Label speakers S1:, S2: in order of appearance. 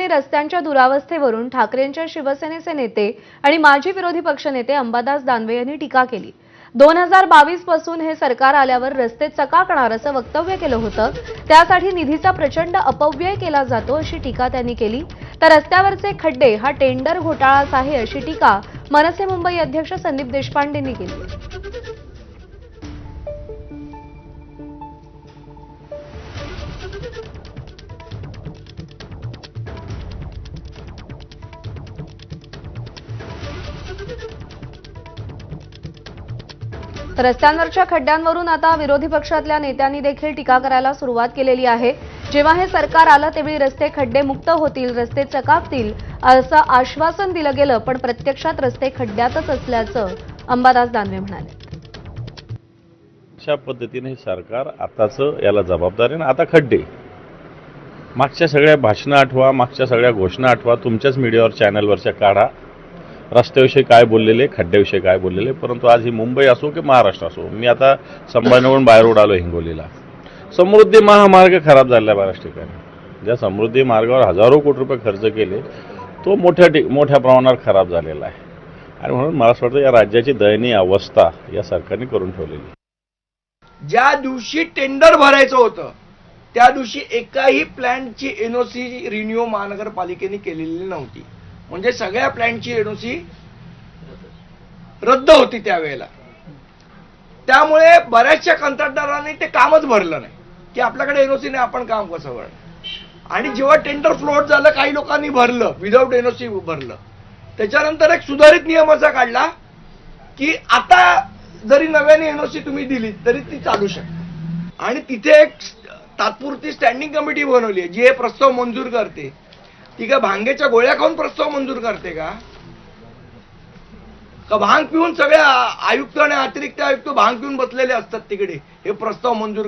S1: रस्त्यांच्या दुरावस्थेवरून ठाकरेंच्या शिवसेनेचे नेते आणि माजी विरोधी पक्षनेते अंबादास दानवे यांनी टीका केली। 2022 पासून हे सरकार आल्यावर रस्ते चकाकणार असं वक्तव्य केलं होतं। त्यासाठी निधीचा प्रचंड अपव्यय केला जातो अशी टीका त्यांनी केली। तर रस्त्यावरचे खड्डे हा टेंडर घोटाळाच आहे अशी टीका मनसे मुंबई अध्यक्ष संदीप देशपांडेंनी केली। तर रस्त्यांवरच्या खड्ड्यांवरून आता विरोधी पक्षातल्या नेत्यांनी देखील टीका करायला सुरुवात केलेली आहे। जेव्हा हे सरकार आलं तेव्हा रस्ते खड्डे मुक्त होतील, रस्ते चकाकतील असं आश्वासन दिलं गेलं, पण प्रत्यक्षात रस्ते खड्ड्यातच असल्याचं अंबादास दानवे म्हणाले।
S2: अशा पद्धतीने हे सरकार आताचं याला जबाबदार आहे। आता खड्डे, मागच्या सगळ्या भाषणं आठवा, मागच्या सगळ्या घोषणा आठवा, तुमच्याच मीडियावर चॅनलवरच्या काढा, रस्त्याविषयी काय बोललेले, खड्ड्याविषयी काय बोललेले। परंतु आज ही मुंबई असो की महाराष्ट्र असो, मी आता संभाजीनगरहून बाय रोड आलो हिंगोलीला, समृद्धी महामार्ग खराब झालेला आहे बऱ्याच ठिकाणी। ज्या समृद्धी मार्गावर हजारो कोटी रुपये खर्च केले तो मोठ्या प्रमाणावर खराब झालेला आहे। आणि म्हणून मला असं वाटतं या राज्याची दयनीय अवस्था या सरकारने करून ठेवलेली।
S3: ज्या दिवशी टेंडर भरायचं होतं त्या दिवशी एकाही प्लॅनची एनओसी रिन्यू महानगरपालिकेने केलेली नव्हती। म्हणजे सगळ्या प्लॅनची एनओसी रद्द होती त्यावेळेला। त्यामुळे बऱ्याचशा कंत्राटदारांनी ते कामच भरलं नाही की आपल्याकडे एनओसी नाही, आपण काम कसं भरणार। आणि जेव्हा टेंडर फ्लोट झालं काही लोकांनी भरलं, विदाऊट एनओसी भरलं। त्याच्यानंतर एक सुधारित नियम असा काढला की आता जरी नव्याने एनओसी तुम्ही दिली तरी ती चालू शकते। आणि तिथे एक तात्पुरती स्टँडिंग कमिटी बनवली आहे जी हे प्रस्ताव मंजूर करते। ती का भांगेच्या गोळ्या खाऊन प्रस्ताव मंजूर करते का भांग पिऊन सगळे आयुक्त आणि अतिरिक्त आयुक्त भांग पिऊन बसलेले असतात तिकडे हे प्रस्ताव मंजूर